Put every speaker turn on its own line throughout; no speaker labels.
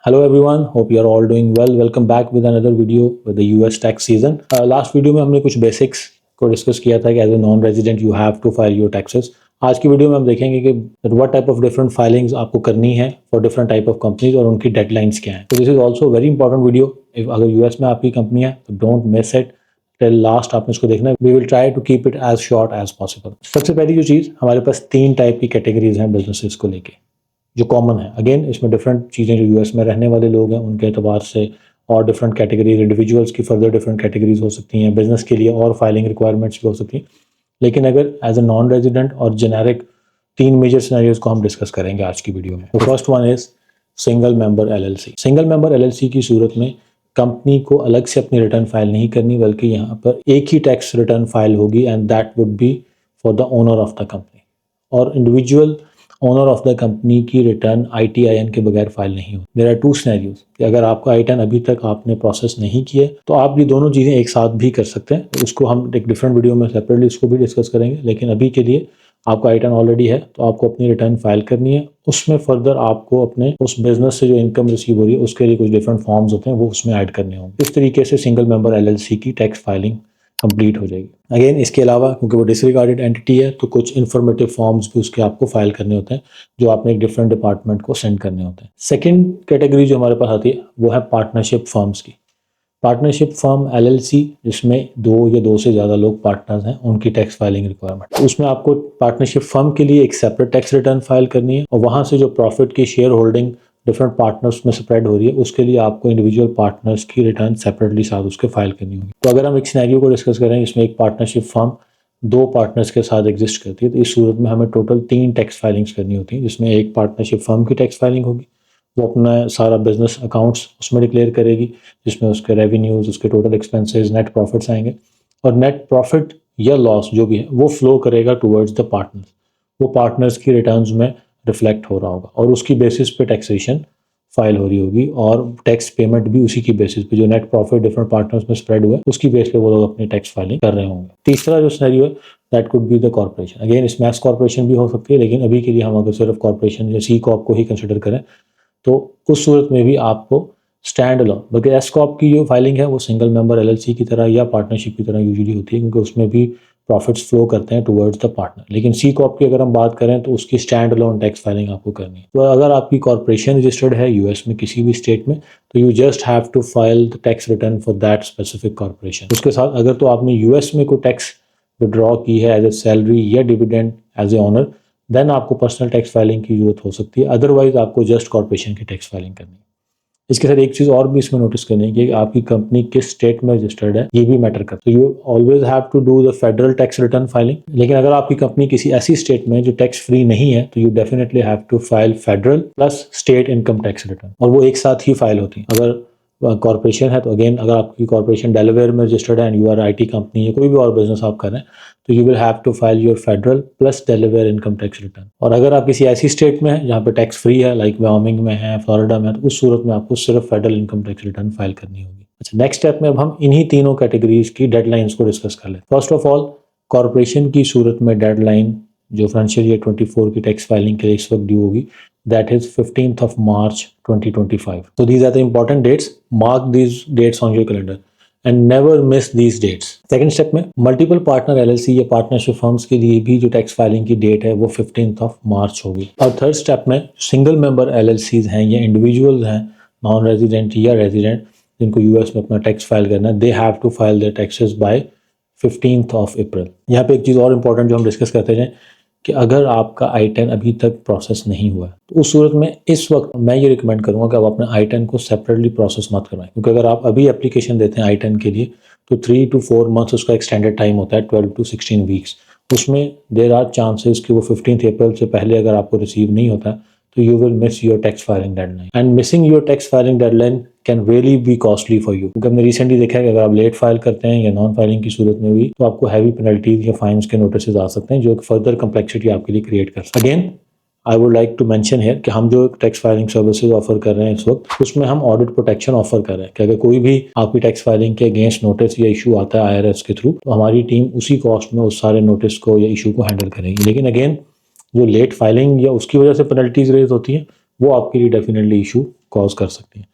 Hello everyone, hope you are all doing well. Welcome back with another video with the US tax season. Last video में हमने कुछ basics को discuss किया था कि as a non resident you have to file your taxes. आज की video में हम देखेंगे कि what type of different filings आपको करनी है for different type of companies और उनकी डेडलाइंस क्या हैं. तो this is also very important video. अगर यूएस में आपकी कंपनी है तो don't miss it till last, आपने इसको देखना है. We will try to keep it as short as possible. सबसे पहली जो चीज़, हमारे पास 3 टाइप की कैटेगरीज हैं बिजनेसेस को लेके जो कॉमन है. अगेन इसमें डिफरेंट चीज़ें जो यूएस में रहने वाले लोग हैं उनके एतबार से और डिफरेंट कैटेगरीज, इंडिविजुअल्स की फर्दर डिफरेंट कैटेगरीज हो सकती हैं, बिजनेस के लिए और फाइलिंग रिक्वायरमेंट्स भी हो सकती हैं. लेकिन अगर एज ए नॉन रेजिडेंट और जेनेरिक 3 मेजर सिनेरियोज को हम डिस्कस करेंगे आज की वीडियो में. First one is single member LLC. Single member LLC की सूरत में कंपनी को अलग से अपनी रिटर्न फाइल नहीं करनी, बल्कि यहाँ पर एक ही टैक्स रिटर्न फाइल होगी and that would be for the owner of the company. और individual owner of the company की रिटर्न ITIN के बगैर फाइल नहीं हो. देयर आर 2 सिनेरियोज कि अगर आपका ITIN अभी तक आपने प्रोसेस नहीं किया तो आप ये दोनों चीज़ें एक साथ भी कर सकते हैं. उसको हम एक डिफरेंट वीडियो में सेपरेटली इसको भी डिस्कस करेंगे. लेकिन अभी के लिए आपका ITIN ऑलरेडी है तो आपको अपनी रिटर्न फाइल करनी है. उसमें फर्दर आपको अपने उस बिजनेस से जो इनकम रिसीव हो रही है उसके लिए कुछ डिफरेंट फॉर्म्स होते हैं वो उसमें ऐड करने होंगे. इस तरीके से सिंगल मेंबर LLC की टैक्स फाइलिंग कंप्लीट हो जाएगी. अगेन इसके अलावा क्योंकि वो डिसरिगार्डेड एंटिटी है तो कुछ इन्फॉर्मेटिव फॉर्म्स भी उसके आपको फाइल करने होते हैं जो आपने एक डिफरेंट डिपार्टमेंट को सेंड करने होते हैं. सेकंड कैटेगरी जो हमारे पास आती है वो है पार्टनरशिप फर्म्स की. पार्टनरशिप फर्म LLC जिसमें 2 या 2 से ज़्यादा लोग पार्टनर्स हैं, उनकी टैक्स फाइलिंग रिक्वायरमेंट. उसमें आपको पार्टनरशिप फर्म के लिए एक सेपरेट टैक्स रिटर्न फाइल करनी है और वहाँ से जो प्रॉफिट की शेयर होल्डिंग डिफरेंट पार्टनर्स में स्प्रेड हो रही है उसके लिए आपको इंडिविजुअल पार्टनर्स की रिटर्न सेपरेटली साथ उसके फाइल करनी होगी. तो अगर हम एक सिनेरियो को डिस्कस करें इसमें एक पार्टनरशिप फर्म 2 पार्टनर्स के साथ एग्जिस्ट करती है तो इस सूरत में हमें टोटल 3 टैक्स फाइलिंग्स करनी होती हैं, जिसमें एक पार्टनरशिप फर्म की टैक्स फाइलिंग होगी. वो अपना सारा बिजनेस अकाउंट्स उसमें डिक्लेयर करेगी जिसमें उसके रेवेन्यूज, उसके टोटल एक्सपेंसेस, नेट प्रॉफिट्स आएंगे और नेट प्रॉफिट या लॉस जो भी है वो फ्लो करेगा टुवर्ड्स द पार्टनर्स. वो पार्टनर्स की रिटर्न्स में रिफ्लेक्ट हो रहा होगा और उसकी बेसिस पे टैक्सेशन फाइल हो रही होगी और टैक्स पेमेंट भी उसी की बेसिस पे, जो नेट प्रॉफिट डिफरेंट पार्टनर्स में स्प्रेड हुआ है उसकी बेस पे वो लोग अपनी टैक्स फाइलिंग कर रहे होंगे. तीसरा जो सिनेरियो है that could be the corporation. Again इसमें एस कॉर्पोरेशन भी हो सकती है लेकिन अभी के लिए हम अगर सिर्फ कॉर्पोरेशन या सी कॉर्प को ही कंसिडर करें तो उस सूरत में भी आपको स्टैंड अलोन, बल्कि एस कॉर्प की जो फाइलिंग है वो सिंगल मेंबर LLC की तरह या पार्टनरशिप की तरह यूजुअली होती है क्योंकि उसमें भी प्रॉफिट्स फ्लो करते हैं टुवर्ड्स द पार्टनर. लेकिन सी कॉर्प की अगर हम बात करें तो उसकी स्टैंड अलोन टैक्स फाइलिंग आपको करनी है. तो अगर आपकी कॉर्पोरेशन रजिस्टर्ड है यूएस में किसी भी स्टेट में तो you just have to file the tax return for that specific corporation. उसके साथ अगर तो आपने यूएस में कोई टैक्स विड्रॉ की है एज ए सैलरी या dividend as a owner, then आपको पर्सनल टैक्स फाइलिंग की जरूरत हो सकती है. अदरवाइज आपको जस्ट कॉर्पोरेशन की टैक्स फाइलिंग करनी है. इसके साथ एक चीज़ और भी इसमें नोटिस करनी है कि आपकी कंपनी किस स्टेट में रजिस्टर्ड है ये भी मैटर करता है. You always have to do the federal tax return filing. लेकिन अगर आपकी कंपनी किसी ऐसी स्टेट में जो टैक्स फ्री नहीं है तो you definitely have to file federal plus state income tax return और वो एक साथ ही फाइल होती है. अगर कॉर्पोरेशन है तो अगेन अगर आपकी कॉर्पोरेशन डेलावेयर में रजिस्टर्ड है and you are IT company या कोई भी और बिजनेस आप कर रहे हैं तो you will have to file your federal plus Delaware income tax return. और अगर आप किसी ऐसी स्टेट में है जहाँ पे टैक्स फ्री है लाइक वायोमिंग में है, फ्लोरिडा में है, तो उस सूरत में आपको सिर्फ federal income tax return file करनी होगी. अच्छा, नेक्स्ट स्टेप में अब हम इन्हीं तीनों कैटेगरीज की डेडलाइंस को डिस्कस कर लें. फर्स्ट ऑफ ऑल कॉर्पोरेशन की सूरत में डेडलाइन जो फाइनेंशियल ईयर 24 की टैक्स फाइलिंग के लिए इस वक्त ड्यू होगी that is 15th of March 2025. So these are the important dates. Mark these dates on your calendar and never miss these dates. Second step में मल्टीपल पार्टनर LLC या partnership firms के लिए भी जो टैक्स फाइलिंग की date है वो 15th of March होगी. और थर्ड स्टेप में सिंगल मेंबर LLCs हैं या इंडिविजुअल्स हैं नॉन रेजिडेंट या रेजिडेंट जिनको यूएस में अपना टैक्स फाइल करना है, they have to file their taxes by 15th of April. यहाँ पे एक चीज़ और इंपॉर्टेंट जो हम डिस्कस करते हैं कि अगर आपका I-10 अभी तक प्रोसेस नहीं हुआ है तो उस सूरत में इस वक्त मैं ये रिकमेंड करूंगा कि आप अपने I-10 को सेपरेटली प्रोसेस मत करवाएं. क्योंकि अगर आप अभी एप्लीकेशन देते हैं I-10 के लिए तो 3 to 4 मंथ्स उसका एक्सटेंडेड टाइम होता है, 12 to 16 वीक्स. उसमें देर आर चांसेस कि वो 15 अप्रैल से पहले अगर आपको रिसीव नहीं होता तो you will miss your tax filing deadline and missing your tax filing deadline can really be costly for you. क्योंकि हमने रिसेंटली देखा है कि अगर आप लेट फाइल करते हैं या नॉन फाइलिंग की सूरत में भी तो आपको हैवी पेनल्टीज या फाइन्स के नोटिस आ सकते हैं जो फर्दर कम्प्लेक्सिटी आपके लिए क्रिएट कर सकते हैं. Again I would like to mention here कि हम जो टैक्स फाइलिंग सर्विसेज ऑफर कर रहे हैं इस वक्त उसमें हम ऑडिट प्रोटेक्शन ऑफर कर रहे हैं कि अगर कोई भी आपकी टैक्स फाइलिंग के अगेंस्ट नोटिस या इशू आता है IRS के थ्रू तो हमारी टीम उसी कॉस्ट में उस सारे नोटिस को या इशू को हैंडल करेगी. लेकिन अगेन जो लेट फाइलिंग या उसकी वजह से पेनल्टीज रेज होती हैं वो आपके लिए डेफिनेटली इशू कॉज कर सकती हैं।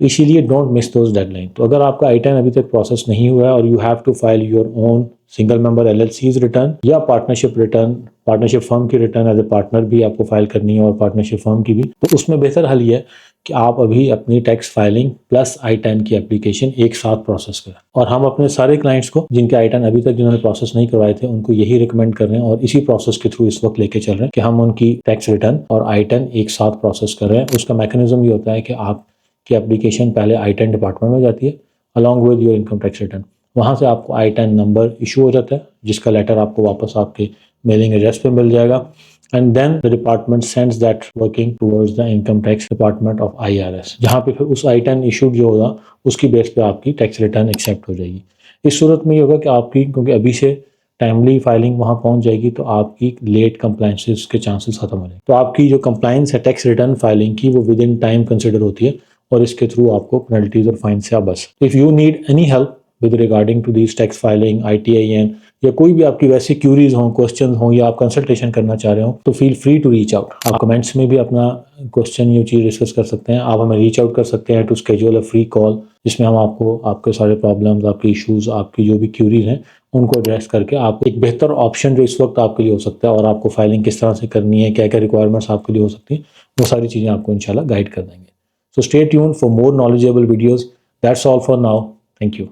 तो इसीलिए डोंट मिस दोज डेडलाइन। तो अगर आपका I-10 अभी तक प्रोसेस नहीं हुआ है और you have to file your own single member LLC's return या पार्टनरशिप रिटर्न, पार्टनरशिप फर्म की रिटर्न एज ए पार्टनर भी आपको फाइल करनी है और पार्टनरशिप फर्म की भी, तो उसमें बेहतर हल ये है कि आप अभी अपनी टैक्स फाइलिंग प्लस I-10 की एप्लीकेशन एक साथ प्रोसेस करें। और हम अपने सारे क्लाइंट्स को जिनके I-10 अभी तक जिन्होंने प्रोसेस नहीं करवाए थे उनको यही रिकमेंड कर रहे हैं और इसी प्रोसेस के थ्रू इस वक्त लेके चल रहे हैं कि हम उनकी टैक्स रिटर्न और I-10 एक साथ प्रोसेस कर रहे हैं। उसका मैकेनिज्म ये होता है कि आपकी एप्लीकेशन पहले I-10 डिपार्टमेंट में जाती है along with your income tax return. वहाँ से आपको I-10 नंबर इशू हो जाता है जिसका लेटर आपको वापस आपके मेलिंग एड्रेस पे मिल जाएगा and then the department sends that working towards the income tax department of IRS, जहाँ पे फिर उस I-10 इशूड जो होगा उसकी बेस पे आपकी टैक्स रिटर्न एक्सेप्ट हो जाएगी। इस सूरत में ये होगा कि आपकी, क्योंकि अभी से टाइमली फाइलिंग वहाँ पहुँच जाएगी तो आपकी लेट कंप्लाइंसेस के चांसेस खत्म हो जाएंगे। तो आपकी जो कंप्लाइंस है टैक्स रिटर्न फाइलिंग की वो विद इन टाइम कंसिडर होती है और इसके थ्रू आपको पेनल्टीज और फाइन से आप बच। If you need any help with regarding to this tax filing, ITIN या कोई भी आपकी वैसी क्यूरीज हों, क्वेश्चन हों या आप कंसल्टेशन करना चाह रहे हो तो feel free to reach out. आप कमेंट्स में भी अपना क्वेश्चन ये चीज़ डिस्कस कर सकते हैं। आप हमें रीच आउट कर सकते हैं to schedule a free call जिसमें हम आपको आपके सारे प्रॉब्लम्स, आपके इश्यूज, आपकी जो भी क्यूरीज हैं उनको एड्रेस करके आपको एक बेहतर ऑप्शन जो इस वक्त आपके लिए हो सकता है और आपको फाइलिंग किस तरह से करनी है, क्या क्या रिक्वायरमेंट्स आपके लिए हो सकती हैं, वो सारी चीज़ें आपको इंशाल्लाह गाइड कर देंगे। So stay tuned for more knowledgeable videos. That's all for now. Thank you.